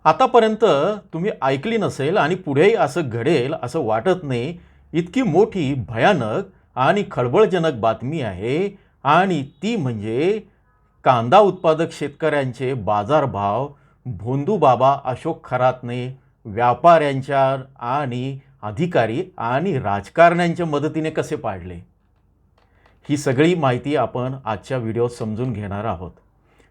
आतापर्यंत तुम्ही ऐकली नसेल आणि पुढेही असं घडेल असं वाटत नाही, इतकी मोठी भयानक आणि खळबळजनक बातमी आहे. आणि ती म्हणजे कांदा उत्पादक शेतकऱ्यांचे बाजारभाव भोंदू बाबा अशोक खरातने व्यापाऱ्यांच्या आणि अधिकारी आणि राजकारण्यांच्या मदतीने कसे पाडले. ही सगळी माहिती आपण आजच्या व्हिडिओत समजून घेणार आहोत.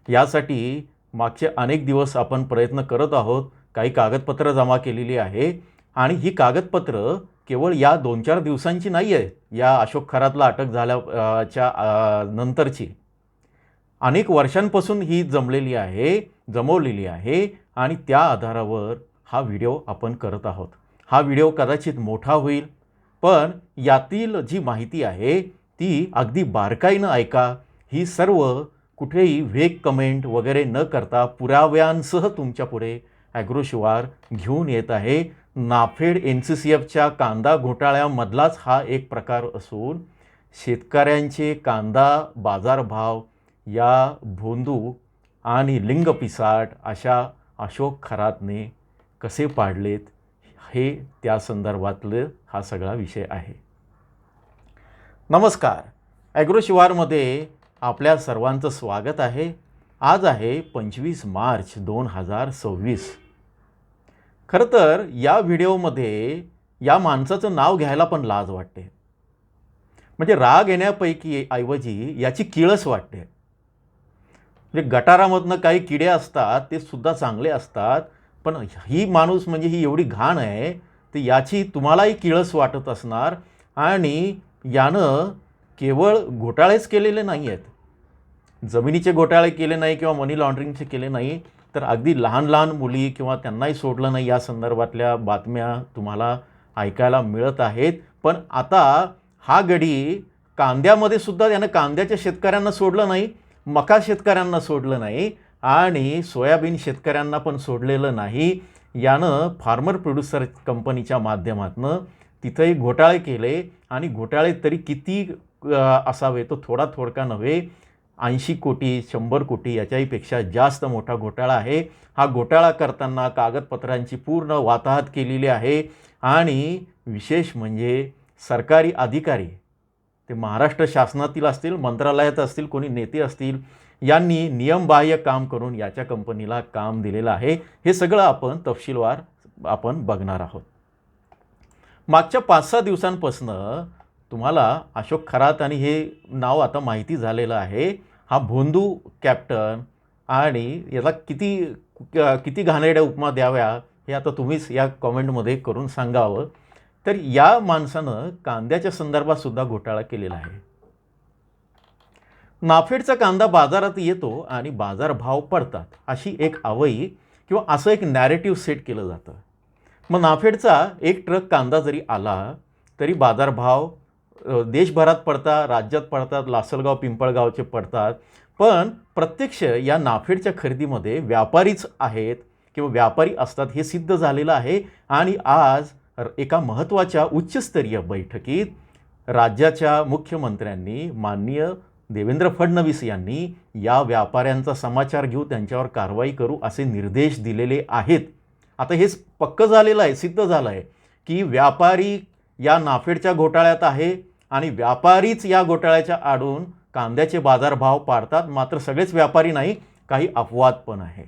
यासाठी मागचे अनेक दिवस आपण प्रयत्न करत आहोत, काही कागदपत्र जमा केलेली आहे आणि ही कागदपत्र केवळ या 2-4 दिवसांची नाही आहेत. या अशोक खरातला अटक झाल्याच्या नंतरची अनेक वर्षांपासून ही जमवलेली आहे आणि त्या आधारावर हा व्हिडिओ आपण करत आहोत. हा व्हिडिओ कदाचित मोठा होईल, पण यातील जी माहिती आहे ती अगदी बारकाईनं ऐका. ही सर्व कुठेही वेग कमेंट वगैरे न करता पुराव्यांसह तुमच्यापुढे ॲग्रोशिवार घेऊन येत आहे. नाफेड NCCFच्या कांदा घोटाळ्यामधलाच हा एक प्रकार असून शेतकऱ्यांचे कांदा बाजारभाव या भोंदू आणि लिंगपिसाट अशा अशोक खरातने कसे पाडलेत हे त्या संदर्भातलं हा सगळा विषय आहे. नमस्कार, ॲग्रोशिवारमध्ये आपल्या सर्वांचं स्वागत आहे. आज आहे 25 मार्च 2026. खरं तर या व्हिडिओमध्ये या माणसाचं नाव घ्यायला पण लाज वाटते. म्हणजे राग येण्यापैकी ऐवजी याची किळस वाटते. म्हणजे गटारामधनं काही किडे असतात ते सुद्धा चांगले असतात, पण ही माणूस म्हणजे ही एवढी घाण आहे तर याची तुम्हालाही किळस वाटत असणार. आणि यानं केवळ घोटाळेच केलेले नाही आहेत, जमिनीचे घोटाळे केले नाही किंवा मनी लॉन्ड्रिंगचे केले नाही, तर अगदी लहान लहान मुली किंवा त्यांनाही सोडलं नाही या संदर्भातल्या बातम्या तुम्हाला ऐकायला मिळत आहेत. पण आता हा गडी कांद्यामध्ये सुद्धा त्यानं कांद्याच्या शेतकऱ्यांना सोडलं नाही, मका शेतकऱ्यांना सोडलं नाही आणि सोयाबीन शेतकऱ्यांना पण सोडलेलं नाही. यानं फार्मर प्रोड्युसर कंपनीच्या माध्यमातून तिथंही घोटाळे केले. आणि घोटाळे तरी किती असावे तो थोडका नव्हे, 80 कोटी 100 कोटी याच्याही पेक्षा जास्त मोठा घोटाळा आहे. हा घोटाळा करताना कागदपत्रांची पूर्ण वाताहत केलेली आहे. आणि विशेष म्हणजे सरकारी अधिकारी, ते महाराष्ट्र शासनातील असतील, मंत्रालयात असतील, कोणी नेते असतील, यांनी नियमबाह्य काम करून याच्या कंपनीला काम दिलेलं आहे. हे सगळं आपण तपशीलवार बघणार आहोत. मागच्या 5-6 दिवसांपासून तुम्हाला अशोक खरात आणि हे नाव आता माहिती झालेलं आहे. हा भोंदू कॅप्टन आणि याला किती घाणेरड्या उपमा द्याव्या हे आता तुम्हीच या कॉमेंटमध्ये करून सांगावं. तर या माणसानं कांद्याच्या संदर्भात सुद्धा घोटाळा केलेला आहे. नाफेडचा कांदा बाजारात येतो आणि बाजारभाव पडतात अशी एक अवई किंवा असं एक नॅरेटिव्ह सेट केलं जातं. मग नाफेडचा एक ट्रक कांदा जरी आला तरी बाजारभाव देशभरात पडतात, राज्यात पडतात, लासलगाव पिंपळगावचे पडतात. पण प्रत्यक्ष या नाफेडच्या खरेदीमध्ये व्यापारीच आहेत किंवा व्यापारी असतात हे सिद्ध झालेलं आहे. आणि आज एका महत्त्वाच्या उच्चस्तरीय बैठकीत राज्याच्या मुख्यमंत्र्यांनी माननीय देवेंद्र फडणवीस यांनी या व्यापाऱ्यांचा समाचार घेऊ, त्यांच्यावर कारवाई करू असे निर्देश दिलेले आहेत. आता हेच पक्कं झालेलं आहे, सिद्ध झालं आहे की व्यापारी या नाफेडच्या घोटाळ्यात आहे आणि व्यापारीच या घोटाळ्याच्या आडून कांद्याचे बाजारभाव पाडतात. मात्र सगळेच व्यापारी नाही, काही अपवाद पण आहे.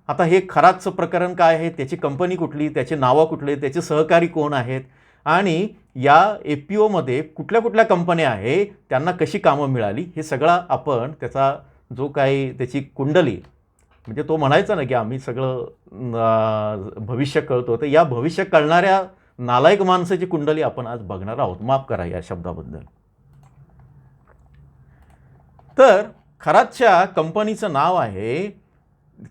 आता हे खरातचं प्रकरण काय आहे, त्याची कंपनी कुठली, त्याचे नावं कुठले, त्याचे सहकारी कोण आहेत आणि या FPOमध्ये कुठल्या कंपन्या आहे, त्यांना कशी कामं मिळाली, हे सगळं आपण त्याचा जो काही त्याची कुंडली, म्हणजे तो म्हणायचा ना की आम्ही सगळं भविष्य कळतो, तर या भविष्य कळणाऱ्या नालायक माणसाची कुंडली आपण आज बघणार आहोत. माफ करा या शब्दाबद्दल. तर खरातच्या कंपनीचं नाव आहे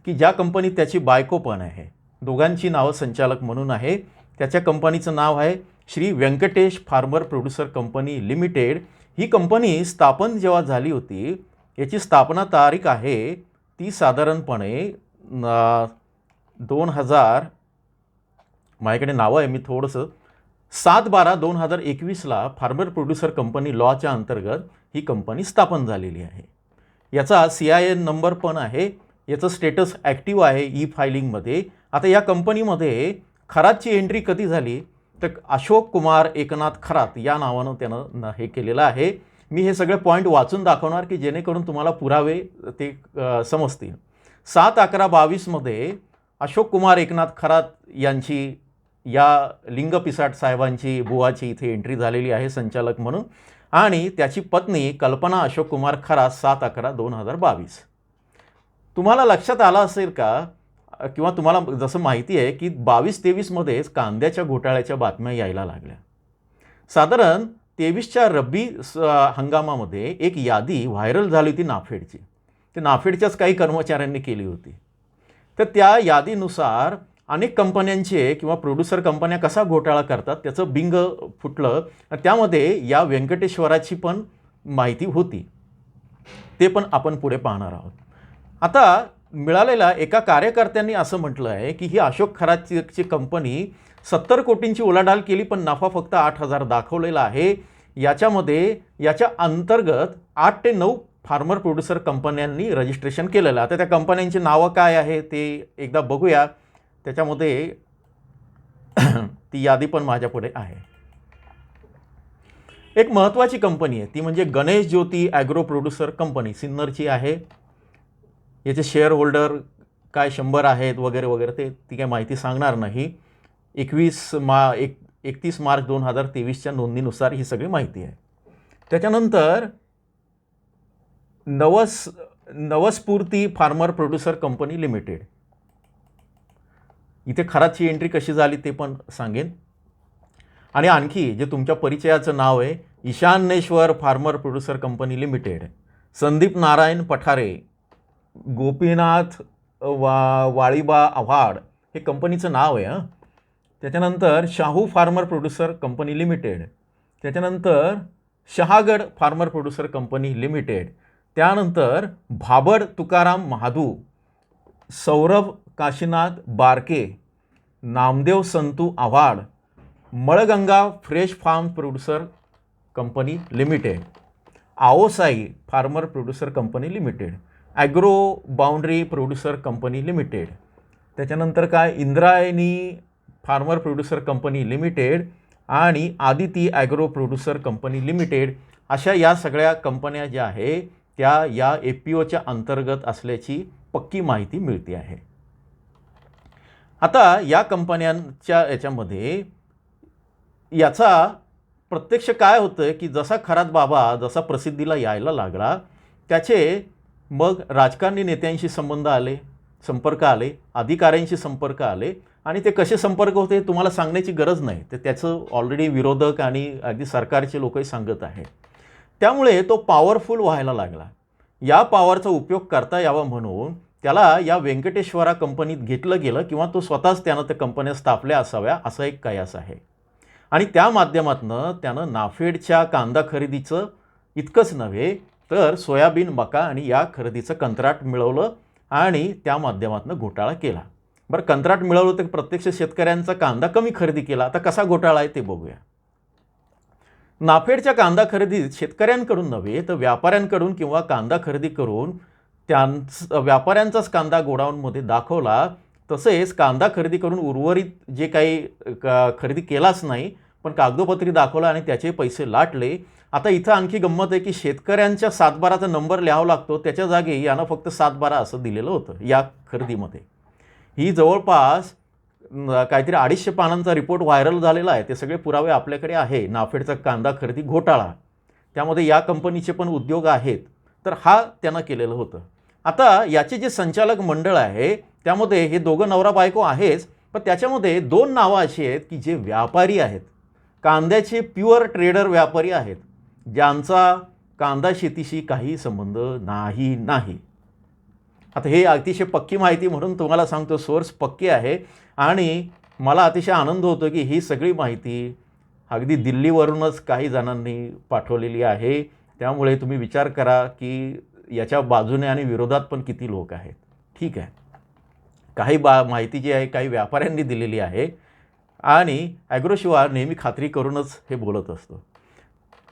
की ज्या कंपनीत त्याची बायको पण आहे, दोघांची नावं संचालक म्हणून आहे. त्याच्या कंपनीचं नाव आहे Shri Venkatesh farmer producer company limited. ही कंपनी स्थापन जेव्हा झाली होती, याची स्थापना तारीख आहे ती साधारणपणे 2000, माझ्याकडे नावं आहे, मी थोडंसं 7/12/2021ला फार्मर प्रोड्युसर कंपनी लॉच्या अंतर्गत ही कंपनी स्थापन झालेली आहे. याचा CIN नंबर पण आहे. याचं स्टेटस ॲक्टिव्ह आहे ई फायलिंगमध्ये. आता या कंपनीमध्ये खरातची एंट्री कधी झाली तर अशोक कुमार एकनाथ खरात या नावानं त्यानं हे केलेलं आहे. मी हे सगळे पॉईंट वाचून दाखवणार की जेणेकरून तुम्हाला पुरावे ते समजतील. 7/11/22 अशोक कुमार एकनाथ खरात यांची या लिंग पिसाट साहेबांची बुवाची इथे एंट्री झालेली आहे संचालक म्हणून, आणि त्याची पत्नी कल्पना अशोक कुमार खरात 7/11/2022. तुम्हाला लक्षात आलं असेल का किंवा तुम्हाला जसं माहिती आहे की 22-23मध्येच कांद्याच्या घोटाळ्याच्या बातम्या यायला लागल्या. साधारण 23च्या रब्बी हंगामामध्ये एक यादी व्हायरल झाली होती नाफेडची. ते नाफेडच्याच काही कर्मचाऱ्यांनी केली होती. तर त्या यादीनुसार अनेक कंपन्यांचे किंवा प्रोड्युसर कंपन्या कसा घोटाळा करतात त्याचं बिंग फुटलं. त्यामध्ये या व्यंकटेश्वराची पण माहिती होती. ते पण आपण पुढे पाहणार आहोत. आता मिळालेल्या एका कार्यकर्त्यांनी असं म्हटलं आहे की ही अशोक खरातची कंपनी 70 कोटींची उलाढाल केली पण नफा फक्त 8,000 दाखवलेला आहे. याच्या अंतर्गत 8 ते 9 फार्मर प्रोड्युसर कंपन्यांनी रजिस्ट्रेशन केलेलं. आता त्या कंपन्यांची नावं काय आहे ते एकदा बघूया. त्याच्यामध्ये ती यादी पण माझ्यापुढे आहे. एक महत्त्वाची कंपनी आहे ती म्हणजे गणेश ज्योती ॲग्रो प्रोड्युसर कंपनी सिन्नरची आहे. याचे शेअर होल्डर काय 100 आहेत वगैरे वगैरे ती काय माहिती सांगणार नाही. 31 मार्च 2023च्या नोंदणीनुसार ही सगळी माहिती आहे. त्याच्यानंतर नवस्फूर्ती फार्मर प्रोड्युसर कंपनी लिमिटेड, इथे खरातची एंट्री कशी झाली ते पण सांगेन. आणि आणखी जे तुमच्या परिचयाचं नाव आहे Ishanyeshwar farmer producer company limited, Sandeep Narayan Pathare, Gopinath Waliba Awhad हे कंपनीचं नाव आहे. त्याच्यानंतर Shahu farmer producer company limited, त्याच्यानंतर Shahagad farmer producer company limited, त्यानंतर Bhabad Tukaram Mahadu, Saurabh Kashinath Barke, Namdev Santu Awhad, Malganga fresh farm producer company limited, Aosai farmer producer company limited, agro boundary producer company limited, त्याच्यानंतर काय Indrayani farmer producer company limited आणि Aditi agro producer company limited, अशा या सगळ्या कंपन्या ज्या आहे त्या या FPOच्या अंतर्गत असल्याची पक्की माहिती मिळते आहे. आता या कंपन्यांच्या याच्यामध्ये याचा प्रत्यक्ष काय होतं की जसा खरात बाबा जसा प्रसिद्धीला यायला लागला त्याचे मग राजकारणी नेत्यांशी संपर्क आले, अधिकाऱ्यांशी संपर्क आले, आणि ते कसे संपर्क होते तुम्हाला सांगण्याची गरज नाही. तर त्याचं ऑलरेडी विरोधक आणि अगदी सरकारचे लोकही सांगत आहेत. त्यामुळे तो पॉवरफुल व्हायला लागला. या पॉवरचा उपयोग करता यावा म्हणून त्याला या व्यंकटेश्वरा कंपनीत घेतलं गेलं किंवा तो स्वतःच त्यानं त्या कंपन्या स्थापल्या असाव्या असा एक कयास आहे. आणि त्या माध्यमातनं त्यानं नाफेडच्या कांदा खरेदीचं इतकंच नव्हे तर सोयाबीन, मका आणि या खरेदीचं कंत्राट मिळवलं आणि त्या माध्यमातनं घोटाळा केला. बरं, कंत्राट मिळवलं तर प्रत्यक्ष शेतकऱ्यांचा कांदा कमी खरेदी केला. आता कसा घोटाळा आहे ते बघूया. नाफेडच्या कांदा खरेदीत शेतकऱ्यांकडून नव्हे तर व्यापाऱ्यांकडून किंवा कांदा खरेदी करून व्यापाऱ्यांचाच कांदा गोडाऊनमध्ये दाखवला. तसेच कांदा खरेदी करून उर्वरित जे काही खरेदी केलाच नाही पण कागदोपत्री दाखवला आणि त्याचे पैसे लाटले. आता इथं आणखी गंमत आहे की शेतकऱ्यांच्या 7/12चा नंबर लिहावा लागतो, त्याच्या जागी यानं फक्त 7/12 असं दिलेलं होतं या खरेदीमध्ये. ही जवळपास काहीतरी 250 पानांचा रिपोर्ट व्हायरल झालेला आहे. ते सगळे पुरावे आपल्याकडे आहे. नाफेडचा कांदा खरेदी घोटाळा, त्यामध्ये या कंपनीचे पण उद्योग आहेत. तर हा त्यानं केलेलं होतं. आता याचे जे संचालक मंडळ आहे त्यामध्ये हे दोघं नवरा बायको आहेच, पण त्याच्यामध्ये 2 नावं अशी आहेत की जे व्यापारी आहेत, कांद्याचे प्युअर ट्रेडर व्यापारी आहेत, ज्यांचा कांदा शेतीशी काही संबंध नाही. आता हे अतिशय पक्की माहिती म्हणून तुम्हाला सांगतो, सोर्स पक्की आहे. आणि मला अतिशय आनंद होतो की ही सगळी माहिती अगदी दिल्लीवरूनच काही जणांनी पाठवलेली आहे. त्यामुळे तुम्ही विचार करा की याच्या बाजूने आणि विरोधात पण किती लोक आहेत. ठीक आहे, काही माहिती जी आहे काही व्यापाऱ्यांनी दिलेली आहे आणि ॲग्रोशिवाय नेहमी खात्री करूनच हे बोलत असतो.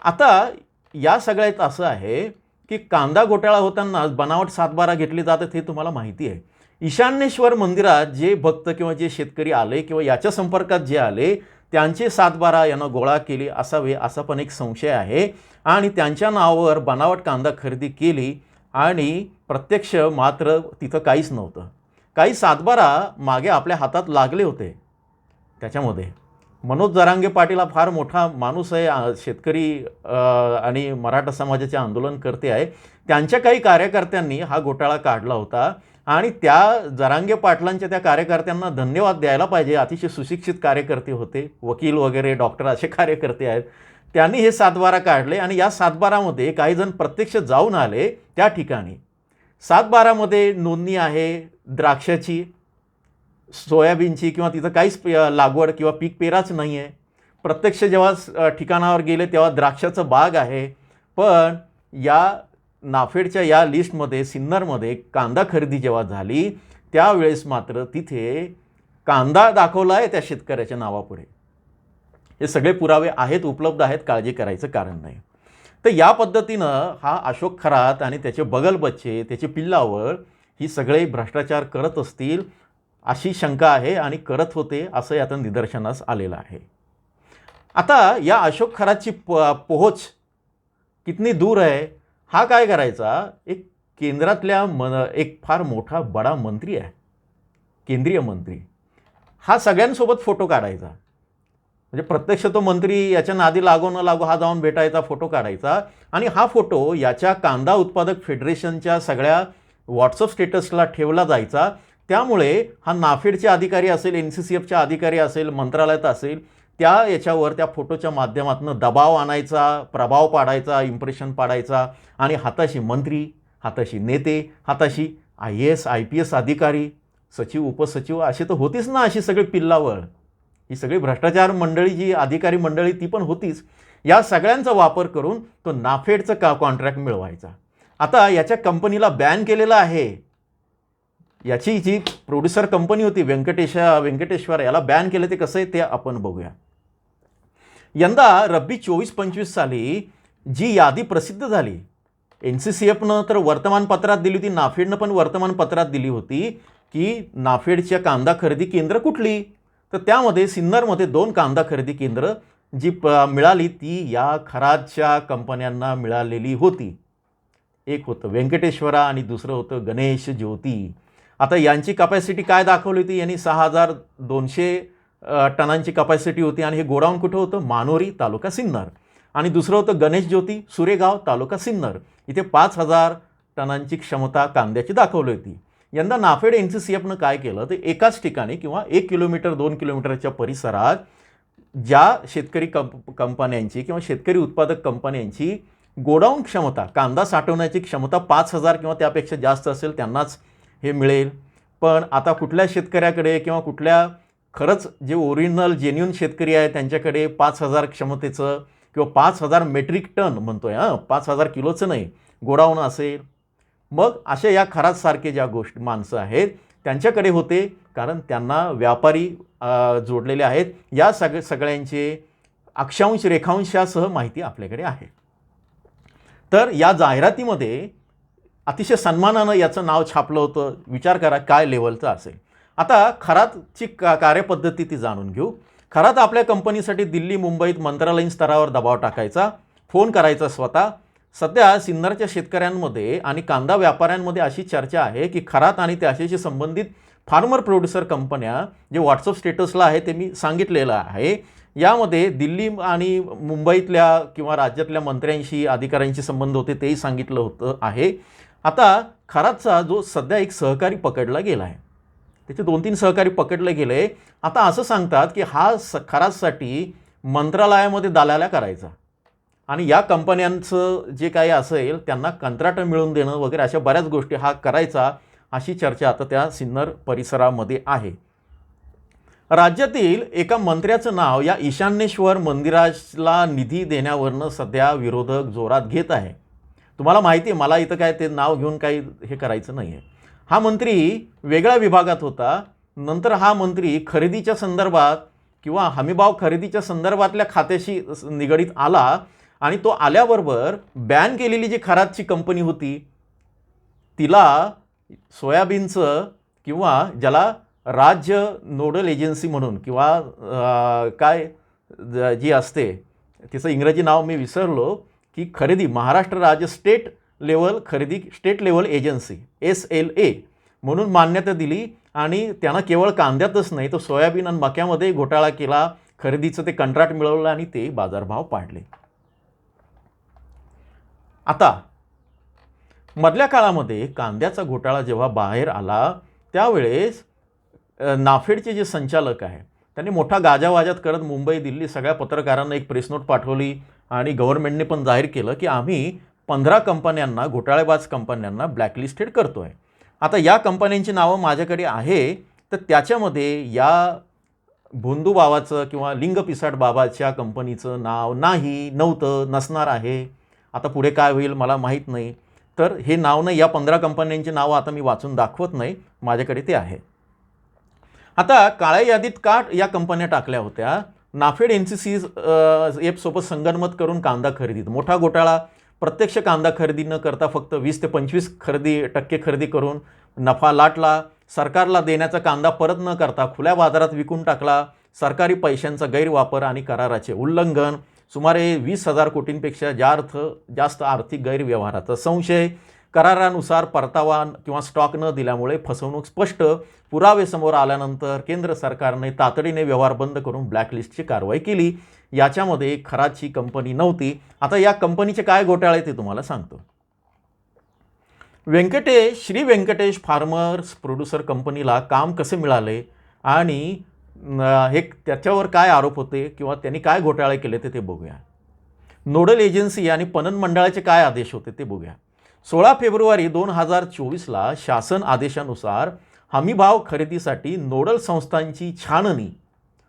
आता या सगळ्यात असं आहे की कांदा घोटाळा होताना बनावट 7/12 घेतली जातात हे तुम्हाला माहिती आहे. ईशान्येश्वर मंदिरात जे भक्त किंवा जे शेतकरी आले किंवा याच्या संपर्कात जे आले त्यांचे 7/12 यानं गोळा केले असावे असा पण एक संशय आहे आणि त्यांच्या नावावर बनावट कांदा खरेदी केली आणि प्रत्यक्ष मात्र तिथं काहीच नव्हतं. काही 7/12 मागे आपल्या हातात लागले होते. त्याच्यामध्ये मनोज जरांगे पाटील हा फार मोठा माणूस आहे, शेतकरी आणि मराठा समाजाचे आंदोलनकर्ते आहे. त्यांच्या काही कार्यकर्त्यांनी हा घोटाळा काढला होता आणि त्या जरांगे पाटलांच्या त्या कार्यकर्त्यांना धन्यवाद द्यायला पाहिजे. अतिशय सुशिक्षित कार्यकर्ते होते, वकील वगैरे डॉक्टर असे कार्यकर्ते आहेत. त्यांनी हे 7/12 काढले आणि या 7/12मध्ये काही जण प्रत्यक्ष जाऊन आले त्या ठिकाणी. 7/12मध्ये नोंदणी आहे द्राक्षाची, सोयाबीनची किंवा तिथं काहीच लागवड किंवा पीक पेराच नाही आहे. प्रत्यक्ष जेव्हा ठिकाणावर गेले तेव्हा द्राक्षाचं बाग आहे. पण या नाफेडच्या या लिस्टमध्ये सिन्नरमध्ये कांदा खरेदी जेव्हा झाली त्यावेळेस मात्र तिथे कांदा दाखवला आहे त्या शेतकऱ्याच्या नावापुढे. हे सगळे पुरावे आहेत, उपलब्ध आहेत, काळजी करायचं कारण नाही. तर या पद्धतीनं हा अशोक खरात आणि त्याचे बगलबच्चे, त्याचे पिल्लावळ ही सगळे भ्रष्टाचार करत असतील अशी शंका आहे आणि करत होते असं आता निदर्शनास आलेलं आहे. आता या अशोक खरातची पोहोच कितनी दूर आहे, हा काय करायचा, एक केंद्रातल्या एक फार मोठा बडा मंत्री आहे, केंद्रीय मंत्री, हा सगळ्यांसोबत फोटो काढायचा. म्हणजे प्रत्यक्ष तो मंत्री याच्या नादी लागो न लागो हा जाऊन भेटायचा, फोटो काढायचा आणि हा फोटो याच्या कांदा उत्पादक फेडरेशनच्या सगळ्या व्हॉट्सअप स्टेटसला ठेवला जायचा. त्यामुळे हा नाफेडचे अधिकारी असेल, NCCFच्या अधिकारी असेल, मंत्रालयात असेल, त्या याच्यावर त्या फोटोच्या माध्यमातून दबाव आणायचा, प्रभाव पाडायचा, इम्प्रेशन पाडायचा आणि हाताशी मंत्री, हाताशी नेते, हाताशी IAS IPS अधिकारी, सचिव उपसचिव असे तर होतीच ना, अशी सगळी पिल्लावळ, ही सगळी भ्रष्टाचार मंडळी जी अधिकारी मंडळी ती पण होतीच. या सगळ्यांचा वापर करून तो नाफेडचं कॉन्ट्रॅक्ट मिळवायचा. आता याच्या कंपनीला बॅन केलेलं आहे. याची जी प्रोड्युसर कंपनी होती व्यंकटेश्वर, याला बॅन केलं. ते कसं आहे ते आपण बघूया. यंदा रब्बी 24-25 साली जी यादी प्रसिद्ध झाली, NCCFनं तर वर्तमानपत्रात दिली होती, नाफेडनं पण वर्तमानपत्रात दिली होती की नाफेडच्या कांदा खरेदी केंद्र कुठली. तर त्यामध्ये सिन्नरमध्ये 2 कांदा खरेदी केंद्र जी मिळाली ती या खरातच्या कंपन्यांना मिळालेली होती. एक होतं व्यंकटेश्वरा आणि दुसरं होतं गणेश ज्योती. आता यांची कपॅसिटी काय दाखवली होती, यांनी 6200 टनांची कपॅसिटी होती आणि हे गोडाऊन कुठं होतं, मानोरी तालुका सिन्नर. आणि दुसरं होतं गणेश ज्योती, सुरेगाव तालुका सिन्नर. इथे 5000 टनांची क्षमता कांद्याची दाखवली होती. यंदा नाफेड NCCFनं काय केलं, तर एकाच ठिकाणी किंवा 1 किलोमीटर 2 किलोमीटरच्या परिसरात ज्या शेतकरी कंपन्यांची किंवा शेतकरी उत्पादक कंपन्यांची गोडाऊन क्षमता, कांदा साठवण्याची क्षमता 5000 किंवा त्यापेक्षा जास्त असेल त्यांनाच हे मिळेल. पण आता कुठल्या शेतकऱ्याकडे किंवा कुठल्या खरंच जे ओरिजिनल जेन्युइन शेतकरी आहे त्यांच्याकडे 5000 क्षमतेचं किंवा 5000 मेट्रिक टन म्हणतोय, 5000 किलोचं नाही, गोडाऊन असेल. मग अशा या खरातसारखे ज्या गोष्टी माणसं आहेत त्यांच्याकडे होते, कारण त्यांना व्यापारी जोडलेले आहेत. या सगळ्यांचे अक्षांश रेखांशासह माहिती आपल्याकडे आहे. तर या जाहिरातीमध्ये अतिशय सन्मानानं याचं नाव छापलं होतं. विचार करा काय लेवलचं असेल. आता खरातची कार्यपद्धती ती जाणून घेऊ. खरात आपल्या कंपनीसाठी दिल्ली मुंबईत मंत्रालयीन स्तरावर दबाव टाकायचा, फोन करायचा स्वतः. सध्या सिन्नरच्या शेतकऱ्यांमध्ये आणि कांदा व्यापाऱ्यांमध्ये अशी चर्चा आहे की खरात आणि त्याच्याशी संबंधित फार्मर प्रोड्युसर कंपन्या जे व्हॉट्सअप स्टेटसला आहे ते मी सांगितलेलं आहे, यामध्ये दिल्ली आणि मुंबईतल्या किंवा राज्यातल्या मंत्र्यांशी अधिकाऱ्यांशी संबंध होते तेही सांगितलं होतं आहे. आता खरातचा जो सध्या एक सहकारी पकडला गेला आहे, त्याचे 2-3 सहकारी पकडले गेले. आता असं सांगतात की हा खरातसाठी मंत्रालयामध्ये दलाल्या करायचा आणि या कंपन्यांचं जे काही असेल त्यांना कंत्राटं मिळवून देणं वगैरे अशा बऱ्याच गोष्टी हा करायचा, अशी चर्चा आता त्या सिन्नर परिसरामध्ये आहे. राज्यातील एका मंत्र्याचं नाव या ईशान्येश्वर मंदिराला निधी देण्यावरनं सध्या विरोधक जोरात घेत आहे. तुम्हाला माहिती आहे, मला इथं काय ते नाव घेऊन काही हे करायचं नाही आहे. हा मंत्री वेगळ्या विभागात होता. नंतर हा मंत्री खरेदीच्या संदर्भात किंवा हमीभाव खरेदीच्या संदर्भातल्या खात्याशी निगडीत आला आणि तो आल्याबरोबर बॅन केलेली जी खरातची कंपनी होती तिला सोयाबीनचं किंवा ज्याला राज्य नोडल एजन्सी म्हणून किंवा जी असते तिचं इंग्रजी नाव मी विसरलो, की खरेदी महाराष्ट्र राज्य स्टेट लेवल एजन्सी SLA म्हणून मान्यता दिली आणि त्यानं केवळ कांद्यातच नाही तर सोयाबीन आणि मक्यामध्ये घोटाळा केला, खरेदीचं ते कंत्राट मिळवलं आणि ते बाजारभाव पाडले. आता मधल्या काळामध्ये कांद्याचा घोटाळा जेव्हा बाहेर आला त्यावेळेस नाफेडचे जे संचालक आहे त्यांनी मोठा गाजावाजात करत मुंबई दिल्ली सगळ्या पत्रकारांना एक प्रेस नोट पाठवली आणि गव्हर्नमेंटने पण जाहीर केलं की आम्ही 15 कंपन्यांना, घोटाळेबाज कंपन्यांना ब्लॅकलिस्टेड करतो आहे. आता या कंपन्यांची नावं माझ्याकडे आहे, तर त्याच्यामध्ये या भोंदू बाबाचं किंवा लिंग पिसाट बाबाच्या कंपनीचं नाव नव्हतं, नसणार आहे. आता पुढे काय होईल मला माहीत नाही. तर हे नाव नाही, या 15 कंपन्यांची नावं आता मी वाचून दाखवत नाही, माझ्याकडे ते आहे. आता काळ्या यादीत का या कंपन्या टाकल्या होत्या? नाफेड NCC सोबत संगनमत करून कांदा खरेदीत मोठा घोटाळा. प्रत्यक्ष कांदा खरेदी न करता फक्त 20 ते 25% खरेदी करून नफा लाटला. सरकारला देण्याचा कांदा परत न करता खुल्या बाजारात विकून टाकला. सरकारी पैशांचा गैरवापर आणि कराराचे उल्लंघन. सुमारे 20,000 कोटींपेक्षा जास्त आर्थिक गैरव्यवहाराचा संशय. करारानुसार परतावा किंवा स्टॉक न दिल्यामुळे फसवणूक स्पष्ट. पुरावे समोर आल्यानंतर केंद्र सरकारने तातडीने व्यवहार बंद करून ब्लॅकलिस्टची कारवाई केली. याच्यामध्ये खराची कंपनी नव्हती. आता या कंपनीचे काय घोटाळे ते तुम्हाला सांगतो. श्री व्यंकटेश फार्मर्स प्रोड्युसर कंपनीला काम कसे मिळाले आणि त्याच्यावर काय आरोप होते किंवा त्यांनी काय घोटाळे केले ते बघूया. नोडल एजन्सी आणि पणन मंडळाचे काय आदेश होते ते बघूया. 16 फेब्रुवारी 2024ला शासन आदेशानुसार हमीभाव खरेदीसाठी नोडल संस्थांची छाननी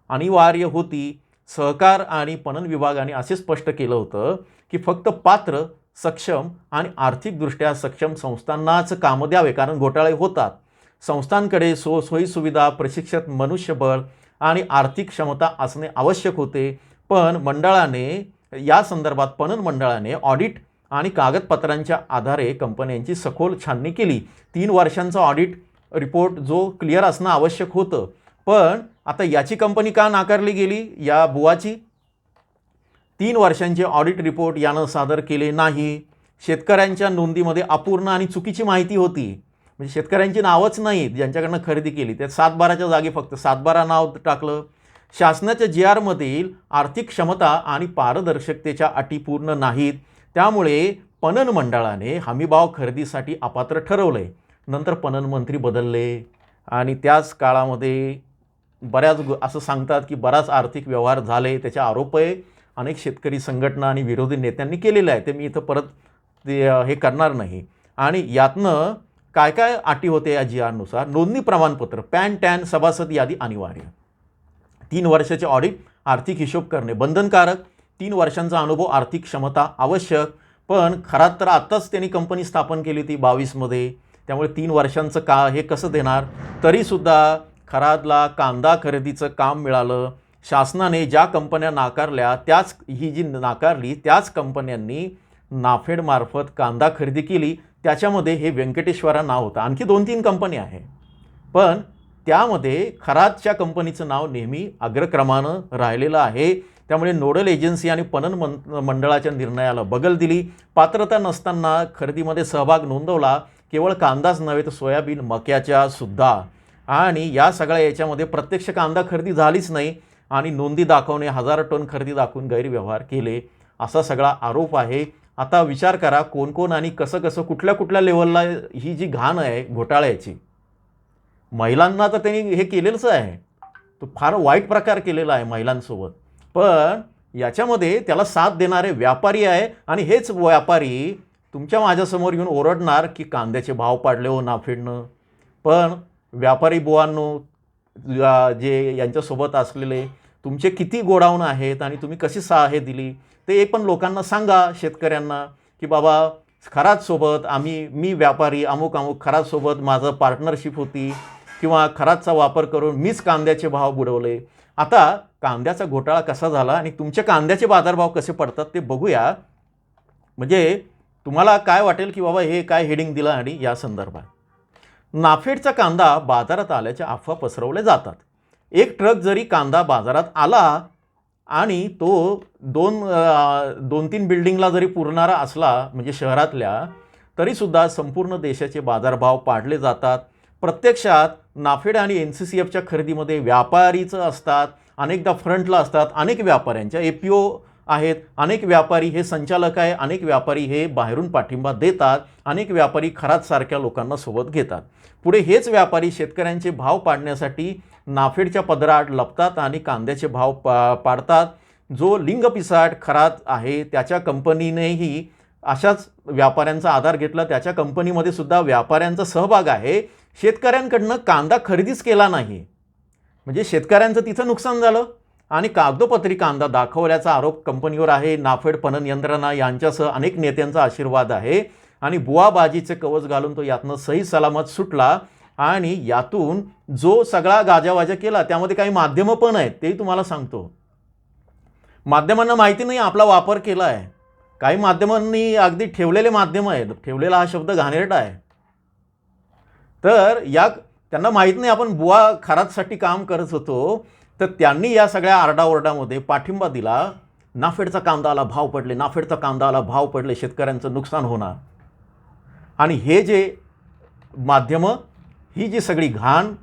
अनिवार्य होती. सहकार आणि पणन विभागाने असे स्पष्ट केलं होतं की फक्त पात्र, सक्षम आणि आर्थिकदृष्ट्या सक्षम संस्थांनाच कामं द्यावे, कारण घोटाळे होतात. संस्थांकडे सोयीसुविधा, प्रशिक्षित मनुष्यबळ आणि आर्थिक क्षमता असणे आवश्यक होते. पण या संदर्भात पणन मंडळाने ऑडिट आणि कागदपत्रांच्या आधारे कंपन्यांची सखोल छाननी केली. 3 वर्षांचा ऑडिट रिपोर्ट जो क्लिअर असणं आवश्यक होतं. पण आता याची कंपनी का नाकारली गेली? या बुवाची 3 वर्षांचे ऑडिट रिपोर्ट यानं सादर केले नाही. शेतकऱ्यांच्या नोंदीमध्ये अपूर्ण आणि चुकीची माहिती होती. म्हणजे शेतकऱ्यांची नावच नाहीत ज्यांच्याकडनं खरेदी केली. त्यात 7/12च्या जागी फक्त 7/12 नाव टाकलं. शासनाच्या GR मधील आर्थिक क्षमता आणि पारदर्शकतेच्या अटी पूर्ण नाहीत. त्यामुळे पणन मंडळाने हमीभाव खरेदीसाठी अपात्र ठरवले. नंतर पणन मंत्री बदलले आणि त्याच काळामध्ये असं सांगतात की बराच आर्थिक व्यवहार झाले. त्याचे आरोपही अनेक शेतकरी संघटना आणि विरोधी नेत्यांनी केलेले आहे. ते मी इथं परत हे करणार नाही. आणि यातनं काय काय अटी होते या GRनुसार? नोंदणी प्रमाणपत्र, पॅन टॅन सभासद यादी अनिवार्य. 3 वर्षाचे ऑडिट, आर्थिक हिशोब करणे बंधनकारक. 3 वर्षांचा अनुभव, आर्थिक क्षमता आवश्यक. पण खरात तर आत्ताच त्यांनी कंपनी स्थापन केली होती 22मध्ये. त्यामुळे 3 वर्षांचं हे कसं देणार? तरीसुद्धा खरादला कांदा खरेदीचं काम मिळालं. शासनाने ज्या कंपन्या नाकारल्या त्याच कंपन्यांनी नाफेडमार्फत कांदा खरेदी केली. त्याच्यामध्ये हे व्यंकटेश्वरा नाव होतं. आणखी 2-3 कंपन्या आहे, पण त्यामध्ये खरादच्या कंपनीचं नाव नेहमी अग्रक्रमानं राहिलेलं आहे. त्यामुळे नोडल एजन्सी आणि पणन मंडळाच्या निर्णयाला बगल दिली. पात्रता नसताना खरेदीमध्ये सहभाग नोंदवला. केवळ कांदाच नव्हे तर सोयाबीन, मक्याच्या सुद्धा. आणि या सगळ्या याच्यामध्ये प्रत्यक्ष कांदा खरेदी झालीच नाही आणि नोंदी दाखवणे, 1000 टन खरेदी दाखवून गैरव्यवहार केले, असा सगळा आरोप आहे. आता विचार करा कोण आणि कसं कुठल्या लेवलला ही जी घाण आहे घोटाळ्याची. महिलांना तर त्यांनी हे केलेलंच आहे. तो फार वाईट प्रकार केलेला आहे महिलांसोबत. पण याच्यामध्ये त्याला साथ देणारे व्यापारी आहे आणि हेच व्यापारी तुमच्या माझ्यासमोर येऊन ओरडणार की कांद्याचे भाव पाडले हो नाफेडनं. पण व्यापारी बुवांनो, जे यांच्यासोबत असलेले तुमचे किती गोडाऊन आहेत आणि तुम्ही कशी हे दिली ते पण लोकांना सांगा, शेतकऱ्यांना, की बाबा खरादसोबत मी व्यापारी अमुक खरादसोबत माझं पार्टनरशिप होती किंवा खरादचा वापर करून मीच कांद्याचे भाव बुडवले. आता कांद्याचा घोटाळा कसा झाला आणि तुमचे कांद्याचे बाजारभाव कसे पडतात ते बघूया. म्हणजे तुम्हाला काय वाटेल की बाबा हे काय हेडिंग दिलं आणि या संदर्भात. नाफेडचा कांदा बाजारात आल्याच्या अफवा पसरवल्या जातात. एक ट्रक जरी कांदा बाजारात आला आणि तो 2-3 बिल्डिंगला जरी पुरणारा असला म्हणजे शहरातल्या, तरीसुद्धा संपूर्ण देशाचे बाजारभाव पाडले जातात. प्रत्यक्षात नाफेड आणि NCCFच्या खरेदीमध्ये व्यापारीचं असतात, अनेकदा फ्रंटला असतात, अनेक व्यापाऱ्यांच्या APO आहेत, अनेक व्यापारी हे संचालक आहे, अनेक व्यापारी हे बाहेरून पाठिंबा देतात, अनेक व्यापारी खरातसारख्या लोकांना सोबत घेतात. पुढे हेच व्यापारी शेतकऱ्यांचे भाव पाडण्यासाठी नाफेडच्या पदरात लपतात आणि कांद्याचे भाव पाडतात. जो लिंगपिसाट खरात आहे त्याच्या कंपनीनेही अशाच व्यापाऱ्यांचा आधार घेतला. त्याच्या कंपनीमध्ये सुद्धा व्यापाऱ्यांचा सहभाग आहे. शेतकऱ्यांकडनं कांदा खरेदीच केला नाही, म्हणजे शेतकऱ्यांचं तिथं नुकसान झालं आणि कागदोपत्री कांदा दाखवल्याचा आरोप कंपनीवर आहे. नाफेड पणन यंत्रणा यांच्यासह अनेक नेत्यांचा आशीर्वाद आहे आणि बुवाबाजीचे कवच घालून तो यातनं सही सलामत सुटला. आणि यातून जो सगळा गाजावाजा केला त्यामध्ये काही माध्यमं पण आहेत, तेही तुम्हाला सांगतो. माध्यमांना माहिती नाही आपला वापर केला आहे. काही माध्यमांनी अगदी ठेवलेले माध्यम आहेत, ठेवलेला हा शब्द घाणेरडा आहे. तर त्यांना माहीत नाही आपण बुवा खरातसाठी काम करत होतो, तर त्यांनी या सगळ्या आरडाओरडामध्ये पाठिंबा दिला. नाफेडचा कांदाला भाव पडले, नाफेडचा कांदाला भाव पडले, शेतकऱ्यांचं नुकसान होणार. आणि हे जे माध्यमं, ही जी सगळी घाण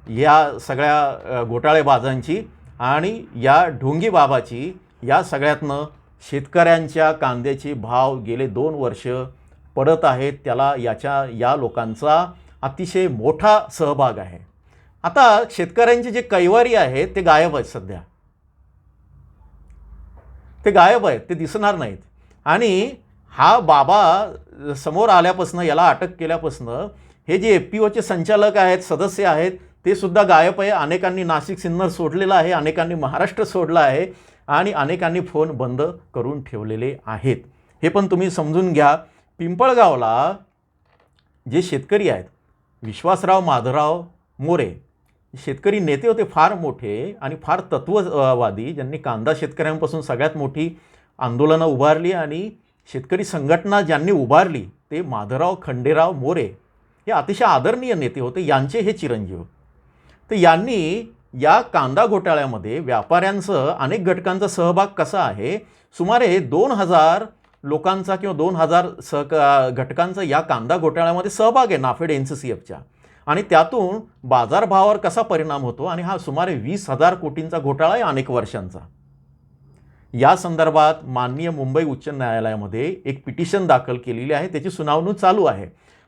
या सगळ्या घोटाळेबाजांची आणि या ढोंगी बाबाची, या सगळ्यातनं शेतकऱ्यांच्या कांद्याचे भाव गेले 2 वर्ष पडत आहेत. त्याला या लोकांचा अतिशय मोठा सहभाग आहे. आता शेतकऱ्यांचे जे कैवारी आहेत ते गायब आहेत सध्या, ते गायब आहेत, ते दिसणार नाहीत. आणि हा बाबा समोर आल्यापासून, याला अटक केल्यापासून हे जे APOचे संचालक आहेत, सदस्य आहेत, ते सुद्धा गायब आहे. अनेकांनी नाशिक सिन्नर सोडलेलं आहे, अनेकांनी महाराष्ट्र सोडलं आहे आणि अनेकांनी फोन बंद करून ठेवलेले आहेत. हे पण तुम्ही समजून घ्या. पिंपळगावला जे शेतकरी आहेत, विश्वासराव माधवराव मोरे शेतकरी नेते होते, फार मोठे आणि फार तत्ववादी, ज्यांनी कांदा शेतकऱ्यांपासून सगळ्यात मोठी आंदोलनं उभारली आणि शेतकरी संघटना ज्यांनी उभारली ते माधवराव खंडेराव मोरे हे अतिशय आदरणीय नेते होते. यांचे हे चिरंजीव. तर यांनी या कांदा घोटाळ्यामध्ये व्यापाऱ्यांचं, अनेक घटकांचा सहभाग कसा आहे, सुमारे 2000 लोकांचा किंवा 2000 घटकांचा या कांदा घोटाळ्यामध्ये सहभाग आहे नाफेड NCCFच्या. आणि त्यातून बाजारभावावर कसा परिणाम होतो आणि हा सुमारे 20,000 कोटींचा घोटाळा आहे अनेक वर्षांचा. या संदर्भात माननीय मुंबई उच्च न्यायालयामध्ये एक पिटिशन दाखल केलेली आहे, त्याची सुनावणी चालू आहे.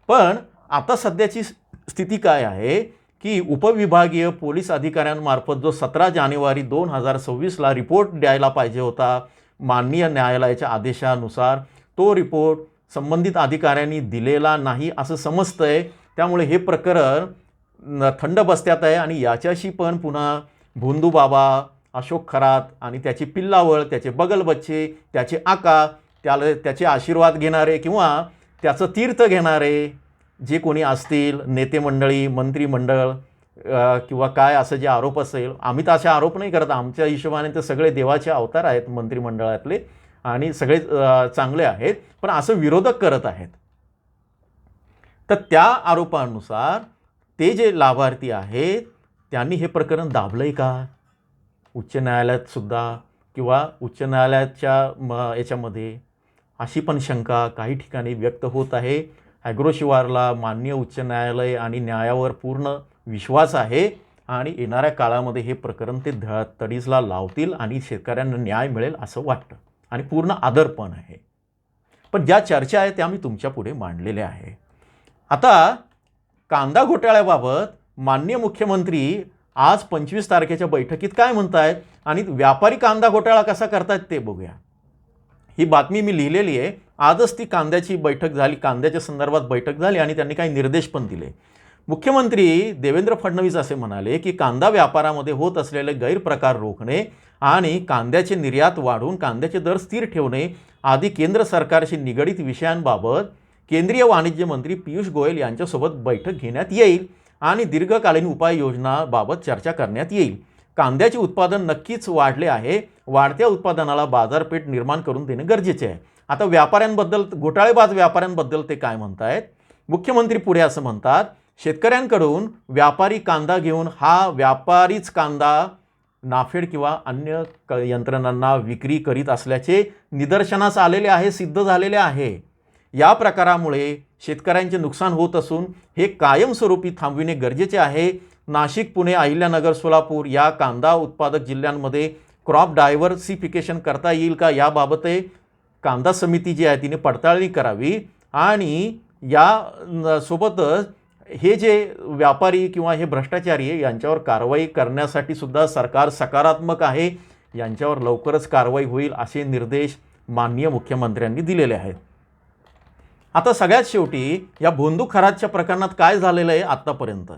पण आता सध्याची स्थिती काय आहे की उपविभागीय पोलीस अधिकाऱ्यांमार्फत जो 17 जानेवारी 2026ला रिपोर्ट द्यायला पाहिजे होता माननीय न्यायालयाच्या आदेशानुसार, तो रिपोर्ट संबंधित अधिकाऱ्यांनी दिलेला नाही असं समजतंय. त्यामुळे हे प्रकरण थंड बस्त्यात आहे आणि याच्याशी पण पुन्हा भोंदू बाबा, अशोक खरात आणि त्याची पिल्लावळ, त्याचे बगलबच्चे, त्याचे आका, त्याचे आशीर्वाद घेणारे किंवा त्याचं तीर्थ घेणारे जे कोणी असतील, नेते मंडळी, मंत्रिमंडळ किंवा काय असं जे आरोप असेल, आम्ही तर असे आरोप नाही करत. आमच्या हिशोबाने तर सगळे देवाचे अवतार आहेत मंत्रिमंडळातले आणि सगळे चांगले आहेत, पण असं विरोधक करत आहेत. तर त्या आरोपानुसार ते जे लाभार्थी आहेत त्यांनी हे प्रकरण दाबलंय का उच्च न्यायालयात सुद्धा किंवा उच्च न्यायालयाच्या याच्यामध्ये, अशी पण शंका काही ठिकाणी व्यक्त होत आहे. ॲग्रो शिवारला माननीय उच्च न्यायालय आणि न्यायावर पूर्ण विश्वास आहे आणि येणाऱ्या काळामध्ये हे प्रकरण ते तडीसला लावतील आणि शेतकऱ्यांना न्याय मिळेल असं वाटतं आणि पूर्ण आदर पण आहे. पण ज्या चर्चा आहे त्या मी तुमच्या पुढे मांडलेल्या आहे. आता कांदा घोटाळ्याबाबत माननीय मुख्यमंत्री आज 25 तारखेच्या बैठकीत काय म्हणतायत आणि व्यापारी कांदा घोटाळा कसा करतायत ते बघूया. ही बातमी मी लिहिलेली आहे. आजच ती कांद्याची बैठक झाली, कांद्याच्या संदर्भात बैठक झाली आणि त्यांनी काही निर्देश पण दिले. मुख्यमंत्री देवेंद्र फडणवीस असे म्हणाले की कांदा व्यापारामध्ये होत असलेले गैरप्रकार रोखणे आणि कांद्याचे निर्यात वाढवून कांद्याचे दर स्थिर ठेवणे आदी केंद्र सरकारशी निगडित विषयांबाबत केंद्रीय वाणिज्य मंत्री पियुष गोयल यांच्यासोबत बैठक घेण्यात येईल आणि दीर्घकालीन उपाययोजनाबाबत चर्चा करण्यात येईल. कांद्याचे उत्पादन नक्कीच वाढले आहे. वाढत्या उत्पादनाला बाजारपेठ निर्माण करून देणे गरजेचे आहे. आता व्यापाऱ्यांबद्दल, घोटाळेबाज व्यापाऱ्यांबद्दल ते काय म्हणतायत? मुख्यमंत्री पुढे असं म्हणतात शेतकऱ्यांकडून व्यापारी कांदा घेऊन हा व्यापारीच कांदा नाफेड किंवा अन्य यंत्रणांना विक्री करीत असल्याचे निदर्शनास आलेले आहे, सिद्ध झालेले आहे. या प्रकारामुळे शेतकऱ्यांचे नुकसान होत असून हे कायमस्वरूपी थांबविणे गरजेचे आहे. नाशिक, पुणे, अहिल्यानगर, सोलापूर या कांदा उत्पादक जिल्ह्यांमध्ये क्रॉप डायव्हर्सिफिकेशन करता येईल का याबाबत कांदा समिती जी आहे तिने पडताळणी करावी आणि या सोबतच हे जे व्यापारी किंवा हे भ्रष्टाचारी आहे यांच्यावर कारवाई करण्यासाठी सुद्धा सरकार सकारात्मक आहे. यांच्यावर लवकरच कारवाई होईल असे निर्देश माननीय मुख्यमंत्र्यांनी दिलेले आहेत. आता सगळ्यात शेवटी या भोंदू खरातच्या प्रकरणात काय झालेलं आहे आत्तापर्यंत.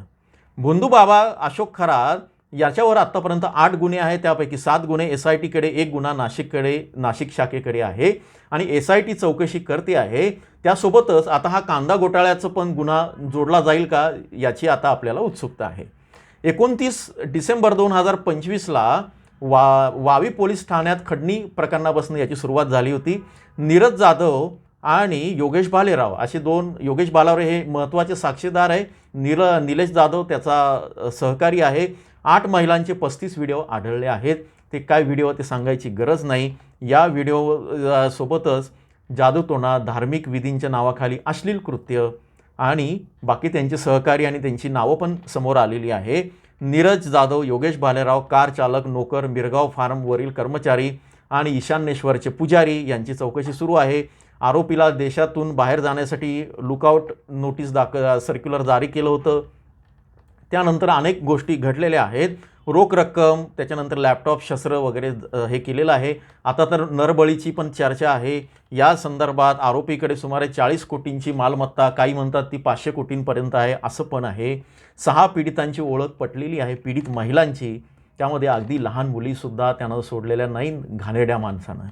भोंदू बाबा अशोक खरात याच्यावर आत्तापर्यंत 8 गुन्हे आहेत. त्यापैकी 7 गुन्हे SITकडे, 1 गुन्हा नाशिक शाखेकडे आहे आणि SIT चौकशी करते आहे. त्यासोबतच आता हा कांदा घोटाळ्याचं पण गुन्हा जोडला जाईल का याची आता आपल्याला उत्सुकता आहे. 29 डिसेंबर 2025ला वावी पोलीस ठाण्यात खडणी प्रकरणापासून याची सुरुवात झाली होती. नीरज जाधव आणि योगेश भालेराव असे दोन, योगेश भालेराव हे महत्त्वाचे साक्षीदार आहे, निलेश जाधव त्याचा सहकारी आहे. 8 महिलांचे 35 व्हिडिओ आढळले आहेत. ते काय व्हिडिओ ते सांगायची गरज नाही. या व्हिडिओ सोबतच जादूटोणा, धार्मिक विधींच्या नावाखाली अश्लील कृत्य आणि बाकी त्यांचे सहकारी आणि त्यांची नावं पण समोर आलेली आहे. नीरज जाधव, योगेश भालेराव, कार चालक, नोकर, मिरगाव फार्मवरील कर्मचारी आणि ईशान्येश्वरचे पुजारी यांची चौकशी सुरू आहे. आरोपीला देशातून बाहेर जाण्यासाठी लुकआउट नोटीस सर्क्युलर जारी केलं होतं. त्यानंतर अनेक गोष्टी घडलेल्या आहेत. रोख रक्कम, त्याच्यानंतर लॅपटॉप, शस्त्र वगैरे हे केलेलं आहे. आता तर नरबळीची पण चर्चा आहे. या संदर्भात आरोपीकडे सुमारे 40 कोटींची मालमत्ता, काही म्हणतात ती 500 कोटींपर्यंत आहे असं पण आहे. 6 पीडितांची ओळख पटलेली आहे, पीडित महिलांची. त्यामध्ये अगदी लहान मुलीसुद्धा त्यानं सोडलेल्या नाही घाणेरड्या माणसानं.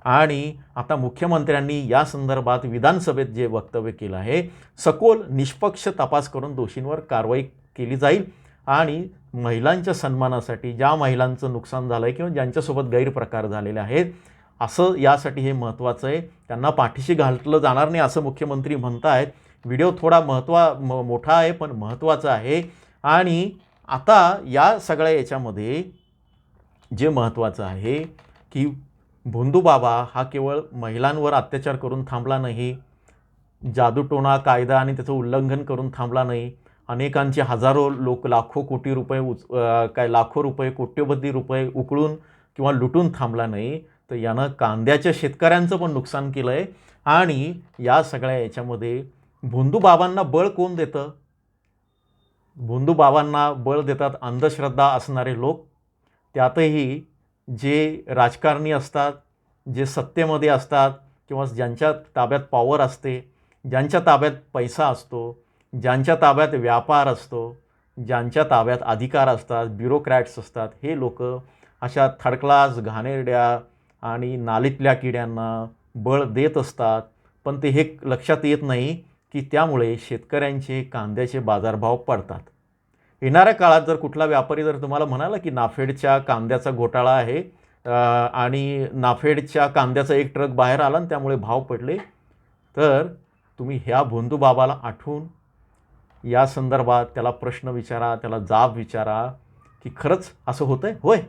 आणि आता मुख्यमंत्र्यांनी या संदर्भात विधानसभेत जे वक्तव्य केलं आहे, सखोल निष्पक्ष तपास करून दोषींवर कारवाई केली जाईल आणि महिलांच्या सन्मानासाठी, ज्या महिलांचं नुकसान झालं आहे किंवा ज्यांच्यासोबत गैरप्रकार झालेले आहेत, असं यासाठी हे महत्त्वाचं आहे. त्यांना पाठीशी घातलं जाणार नाही असं मुख्यमंत्री म्हणत आहेत. व्हिडिओ थोडा मोठा आहे पण महत्त्वाचा आहे. आणि आता या सगळ्या याच्यामध्ये जे महत्त्वाचं आहे की भोंदू बाबा हा केवळ महिलांवर अत्याचार करून थांबला नाही, जादूटोणा कायदा आणि त्याचं उल्लंघन करून थांबला नाही, अनेकांचे हजारो लोक, लाखो रुपये, कोट्यवधी रुपये उकळून किंवा लुटून थांबला नाही, तर यानं कांद्याच्या शेतकऱ्यांचं पण नुकसान केलं आहे. आणि या सगळ्या याच्यामध्ये भोंदू बाबांना बळ कोण देतं? भोंदू बाबांना बळ देतात अंधश्रद्धा असणारे लोक. त्यातही जे राजकारणी असतात, जे सत्तेमध्ये असतात किंवा ज्यांच्या ताब्यात पॉवर असते, ज्यांच्या ताब्यात पैसा असतो, ज्यांच्या ताब्यात व्यापार असतो, ज्यांच्या ताब्यात अधिकार असतात, ब्युरोक्रॅट्स असतात, हे लोक अशा थर्ड क्लास घाणेरड्या आणि नालीतल्या किड्यांना बळ देत असतात. पण ते हे लक्षात येत नाही की त्यामुळे शेतकऱ्यांचे कांद्याचे बाजारभाव पडतात. येणाऱ्या काळात जर कुठला व्यापारी जर तुम्हाला म्हणाला की नाफेडच्या कांद्याचा घोटाळा आहे आणि नाफेडच्या कांद्याचा एक ट्रक बाहेर आला आणि त्यामुळे भाव पडले, तर तुम्ही ह्या भोंदू बाबाला आठवून या संदर्भात त्याला प्रश्न विचारा, त्याला जाब विचारा की खरंच असं होतं आहे, होय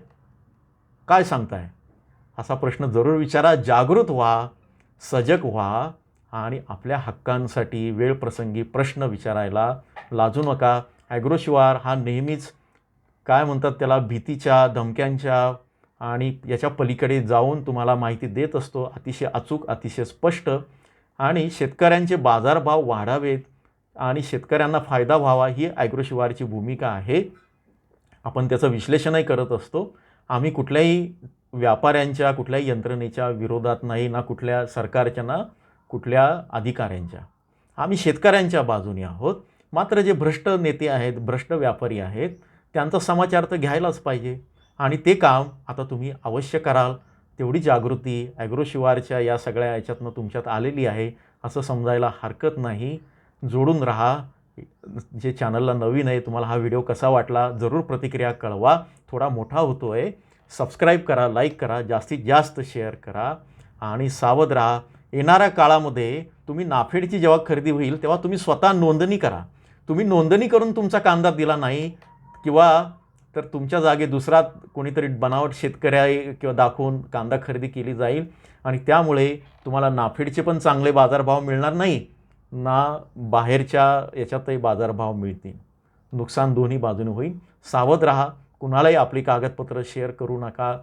काय सांगताय, असा प्रश्न जरूर विचारा. जागृत व्हा, सजग व्हा आणि आपल्या हक्कांसाठी वेळप्रसंगी प्रश्न विचारायला लाजू नका. ॲग्रोशिवार हा नेहमीच काय म्हणतात त्याला भीतीच्या, धमक्यांच्या आणि याच्या पलीकडे जाऊन तुम्हाला माहिती देत असतो, अतिशय अचूक, अतिशय स्पष्ट. आणि शेतकऱ्यांचे बाजारभाव वाढावेत आणि शेतकऱ्यांना फायदा व्हावा ही ॲग्रोशिवारची भूमिका आहे. आपण त्याचं विश्लेषणही करत असतो. आम्ही कुठल्याही व्यापाऱ्यांच्या, कुठल्याही यंत्रणेच्या विरोधात नाही, ना कुठल्या सरकारच्या, ना कुठल्या अधिकाऱ्यांच्या. आम्ही शेतकऱ्यांच्या बाजूने आहोत. मात्र जे भ्रष्ट नेते आहेत, भ्रष्ट व्यापारी आहेत, त्यांचा समाचार तर घ्यायलाच पाहिजे आणि ते काम आता तुम्ही अवश्य कराल. तेवढी जागृती ॲग्रोशिवारच्या या सगळ्या याच्यातनं तुमच्यात आलेली आहे असं समजायला हरकत नाही. जोडून राहा. जे चॅनलला नवीन आहे, तुम्हाला हा व्हिडिओ कसा वाटला जरूर प्रतिक्रिया कळवा. थोडा मोठा होतो आहे, सबस्क्राईब करा, लाईक करा, जास्तीत जास्त शेअर करा आणि सावध राहा. येणाऱ्या काळामध्ये तुम्ही नाफेडची जेव्हा खरेदी होईल तेव्हा तुम्ही स्वतः नोंदणी करा. तुम्ही नोंदणी करून तुमचा कांदा दिला नाही किंवा तर तुमच्या जागी दुसरा कोणीतरी बनावट शेतकरी किंवा दाखवून कांदा खरेदी केली जाईल आणि त्यामुळे तुम्हाला नाफेडचे पण चांगले बाजारभाव मिळणार नाही ना बाहेरच्या याच्यातही बाजारभाव मिळतील. नुकसान दोन्ही बाजूने होईल. सावध राहा. कुणालाही आपली कागदपत्र शेअर करू नका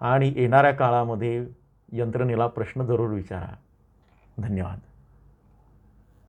आणि येणाऱ्या काळामध्ये यंत्रणेला प्रश्न जरूर विचारा. धन्यवाद.